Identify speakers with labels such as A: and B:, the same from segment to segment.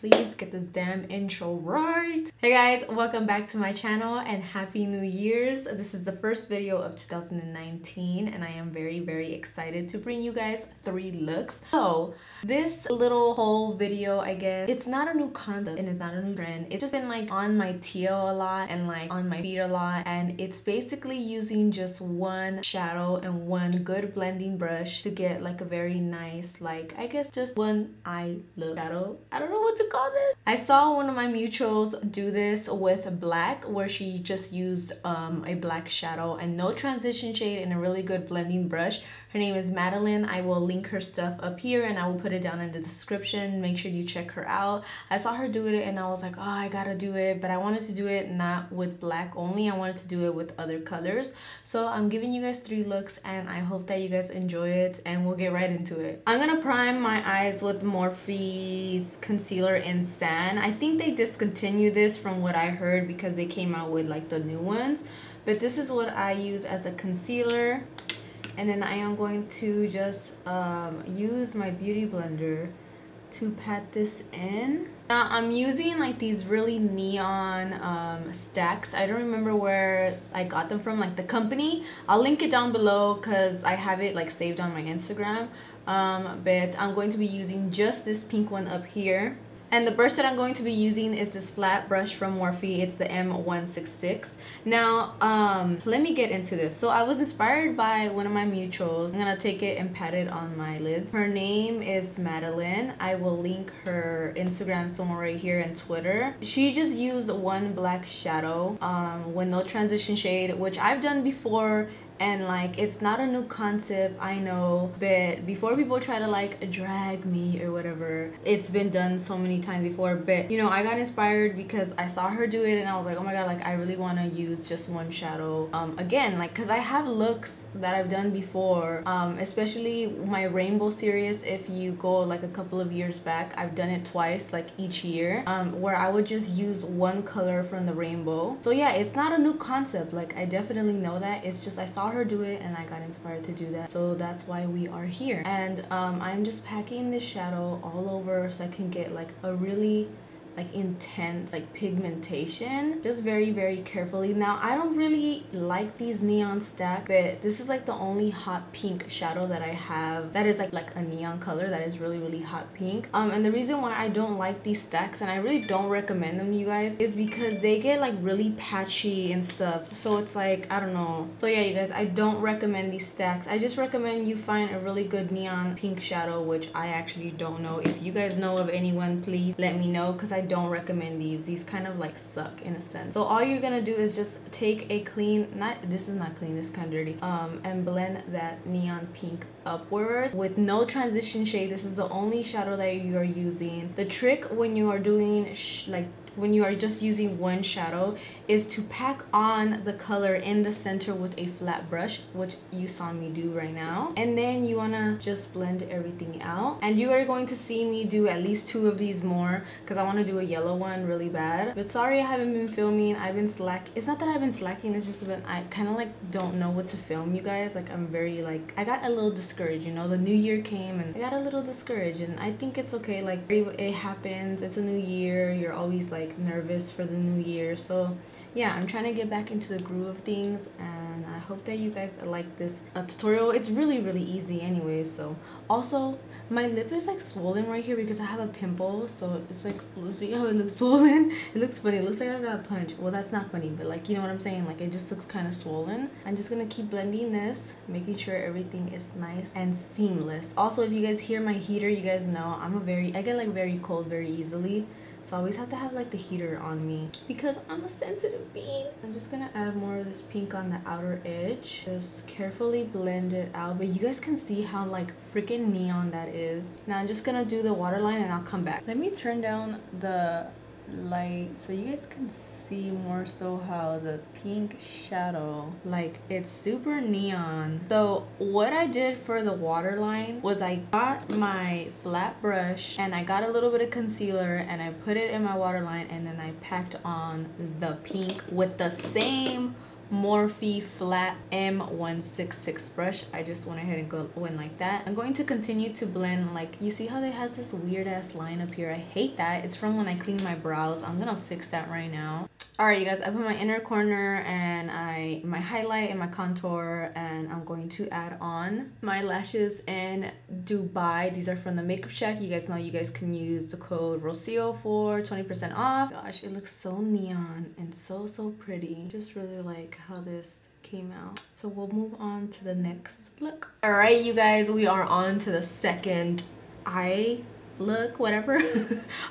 A: please get this damn intro right. Hey guys, welcome back to my channel and happy new year's. This is the first video of 2019 and I am very excited to bring you guys 3 looks. So this little whole video, I guess, it's not a new concept and it's not a new trend. It's just been like on my TL a lot and like on my feed a lot, and it's basically using just one shadow and one good blending brush to get like a very nice, like, I guess just one eye look shadow. I don't know what to call this. I saw one of my mutuals do this with black, where she just used a black shadow and no transition shade and a really good blending brush. Her name is Madeline. I will link her stuff up here and I will put it down in the description. Make sure you check her out. I saw her do it and I was like, oh, I gotta do it, but I wanted to do it not with black only. I wanted to do it with other colors. So I'm giving you guys 3 looks and I hope that you guys enjoy it, and we'll get right into it. I'm gonna prime my eyes with Morphe's concealer in Sand. I think they discontinued this from what I heard because they came out with like the new ones, but this is what I use as a concealer. And then I am going to just use my beauty blender to pat this in. Now I'm using like these really neon stacks. I don't remember where I got them from, like the company. I'll link it down below because I have it like saved on my Instagram. But I'm going to be using just this pink one up here. And the brush that I'm going to be using is this flat brush from Morphe. It's the M166. Now, let me get into this. So I was inspired by one of my mutuals. I'm gonna take it and pat it on my lids. Her name is Madeline. I will link her Instagram somewhere right here and Twitter. She just used one black shadow with no transition shade, which I've done before. And like, it's not a new concept, I know, but before people try to like drag me or whatever, it's been done so many times before. But you know, I got inspired because I saw her do it and I was like, oh my god, like I really want to use just one shadow again, like, because I have looks that I've done before, especially my rainbow series. If you go like a couple of years back, I've done it twice, like each year, where I would just use one color from the rainbow. So yeah, it's not a new concept, like I definitely know that. It's just I saw her do it and I got inspired to do that, so that's why we are here. And I'm just packing this shadow all over so I can get like a really like intense like pigmentation, just very carefully. Now I don't really like these neon stacks, but this is like the only hot pink shadow that I have that is like a neon color that is really hot pink. And the reason why I don't like these stacks, and I really don't recommend them, you guys, is because they get like really patchy and stuff. So it's like, I don't know. So yeah, you guys, I don't recommend these stacks. I just recommend you find a really good neon pink shadow, which I actually don't know. If you guys know of anyone, please let me know, because I don't recommend these kind of like suck in a sense. So all you're gonna do is just take a clean, this is not clean, this is kind of dirty, and blend that neon pink upward with no transition shade. This is the only shadow that you are using. The trick when you are doing when you are just using one shadow is to pack on the color in the center with a flat brush, which you saw me do right now, and then you want to just blend everything out. And you are going to see me do at least 2 of these more because I want to do a yellow one really bad. But sorry I haven't been filming. I've been it's not that I've been slacking, it's just been, I kind of like don't know what to film, you guys. Like I'm very like, I got a little discouraged, you know, the new year came and I got a little discouraged, and I think it's okay, like it happens, it's a new year, you're always like nervous for the new year. So yeah, I'm trying to get back into the groove of things, and I hope that you guys like this tutorial. It's really easy anyway. So also my lip is like swollen right here because I have a pimple, so it's like, see how it looks swollen? It looks funny, it looks like I got punched. Well, that's not funny, but like, you know what I'm saying, like it just looks kind of swollen. I'm just gonna keep blending this, making sure everything is nice and seamless. Also, if you guys hear my heater, you guys know I get like very cold very easily. So I always have to have like the heater on me because I'm a sensitive being. I'm just gonna add more of this pink on the outer edge. Just carefully blend it out, but you guys can see how like freaking neon that is. Now I'm just gonna do the waterline and I'll come back. Let me turn down the light so you guys can see more so how the pink shadow, like it's super neon. So what I did for the waterline was I got my flat brush and I got a little bit of concealer and I put it in my waterline, and then I packed on the pink with the same Morphe flat M166 brush. I just went ahead and go in like that. I'm going to continue to blend. Like, you see how it has this weird ass line up here? I hate that. It's from when I cleaned my brows. I'm gonna fix that right now. All right, you guys, I put my inner corner and my highlight and my contour, and I'm going to add on my lashes in Dubai. These are from the Makeup Shack. You guys know you guys can use the code Rocio for 20% off. Gosh, it looks so neon and so pretty. Just really like how this came out. So we'll move on to the next look. All right, you guys, we are on to the second eye look, whatever.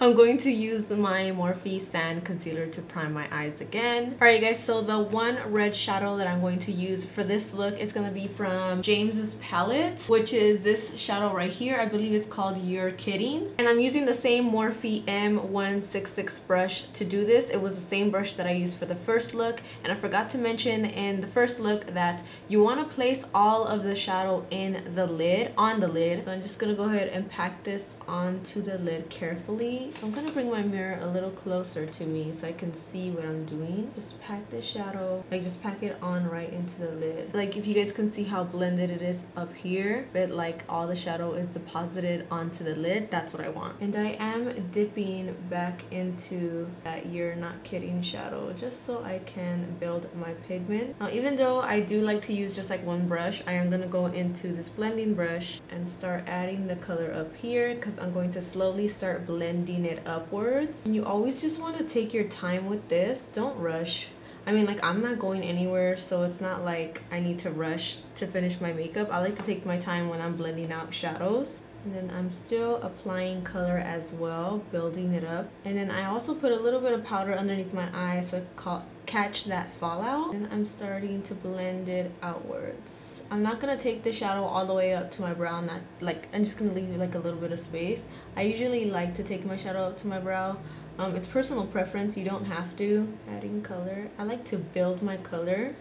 A: I'm going to use my Morphe Sand Concealer to prime my eyes again. All right, guys, so the one red shadow that I'm going to use for this look is going to be from James's palette, which is this shadow right here. I believe it's called You're Kidding. And I'm using the same Morphe M166 brush to do this. It was the same brush that I used for the first look. And I forgot to mention in the first look that you want to place all of the shadow in the lid, on the lid. So I'm just going to go ahead and pack this onto the lid carefully. I'm gonna bring my mirror a little closer to me so I can see what I'm doing. Just pack the shadow, like just pack it on right into the lid. Like, if you guys can see how blended it is up here, but like all the shadow is deposited onto the lid, that's what I want. And I am dipping back into that You're Not Kidding shadow just so I can build my pigment. Now, even though I do like to use just like one brush, I am gonna go into this blending brush and start adding the color up here, because I'm going to slowly start blending it upwards. And you always just want to take your time with this. Don't rush. I mean, like, I'm not going anywhere, so it's not like I need to rush to finish my makeup. I like to take my time when I'm blending out shadows. And then I'm still applying color as well, building it up. And then I also put a little bit of powder underneath my eye so I could catch that fallout. And I'm starting to blend it outwards. I'm not gonna take the shadow all the way up to my brow. Not like, I'm just gonna leave like a little bit of space. I usually like to take my shadow up to my brow. It's personal preference. You don't have to. Adding color. I like to build my color.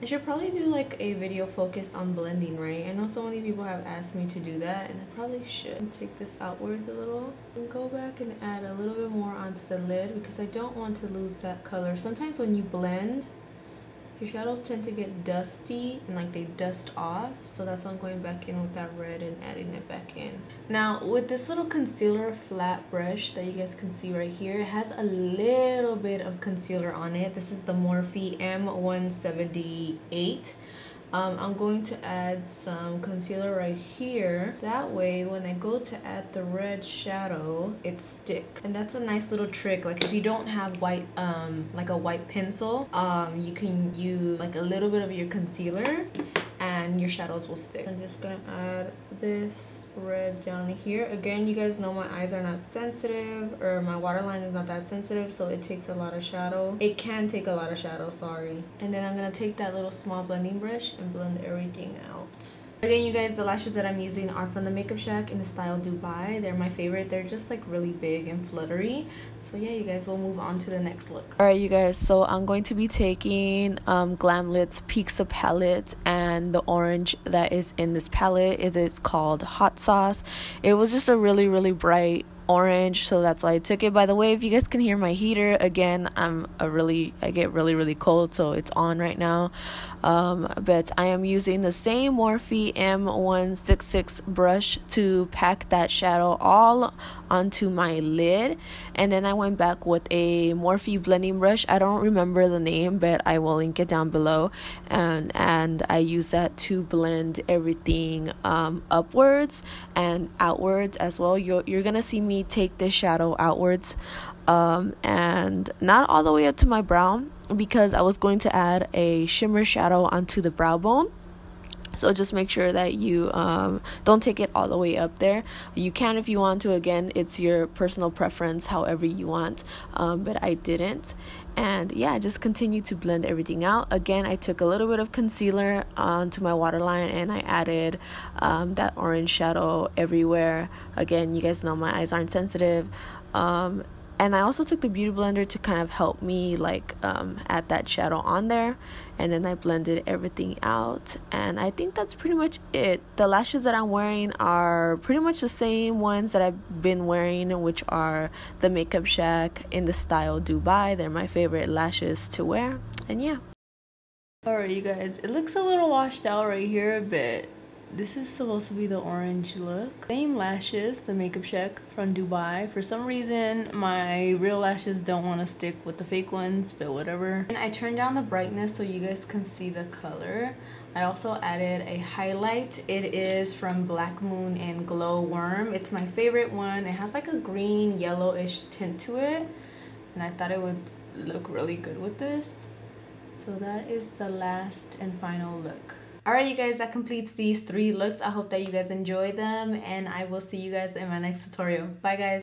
A: I should probably do like a video focused on blending, right? I know so many people have asked me to do that, and I probably should. Take this outwards a little and go back and add a little bit more onto the lid because I don't want to lose that color. Sometimes when you blend, your shadows tend to get dusty and like they dust off, so that's why I'm going back in with that red and adding it back in. Now, with this little concealer flat brush that you guys can see right here, it has a little bit of concealer on it. This is the Morphe M178. I'm going to add some concealer right here. That way, when I go to add the red shadow, it sticks. And that's a nice little trick. Like, if you don't have white, like a white pencil, you can use like a little bit of your concealer and your shadows will stick. I'm just gonna add this red down here. Again, you guys know my eyes are not sensitive, or my waterline is not that sensitive, so it takes a lot of shadow. It can take a lot of shadow, sorry. And then I'm gonna take that little small blending brush and blend everything out. Again, you guys, the lashes that I'm using are from the Makeup Shack in the style Dubai. They're my favorite. They're just like really big and fluttery. So yeah, you guys, we'll move on to the next look. All right, you guys, so I'm going to be taking Glamlite's Pizza palette, and the orange that is in this palette, it is called Hot Sauce. It was just a really bright orange, so that's why I took it. By the way, if you guys can hear my heater, again, I get really cold, so it's on right now. But I am using the same Morphe M166 brush to pack that shadow all onto my lid, and then I went back with a Morphe blending brush. I don't remember the name, but I will link it down below, and I use that to blend everything upwards and outwards as well. You're gonna see me take this shadow outwards, and not all the way up to my brow, because I was going to add a shimmer shadow onto the brow bone. So just make sure that you don't take it all the way up there. You can if you want to. Again, it's your personal preference, however you want, but I didn't. And yeah, just continue to blend everything out. Again, I took a little bit of concealer onto my waterline, and I added that orange shadow everywhere. Again, you guys know my eyes aren't sensitive. And I also took the Beauty Blender to kind of help me like add that shadow on there. And then I blended everything out. And I think that's pretty much it. The lashes that I'm wearing are pretty much the same ones that I've been wearing, which are the Makeup Shack in the style Dubai. They're my favorite lashes to wear. And yeah. Alright, you guys, it looks a little washed out right here, but this is supposed to be the orange look. Same lashes, the Makeup Shack from Dubai. For some reason, my real lashes don't want to stick with the fake ones, but whatever. And I turned down the brightness so you guys can see the color. I also added a highlight. It is from Blackmoon and Glowworm. It's my favorite one. It has like a green, yellowish tint to it, and I thought it would look really good with this. So that is the last and final look. Alright, you guys, that completes these 3 looks. I hope that you guys enjoy them, and I will see you guys in my next tutorial. Bye, guys.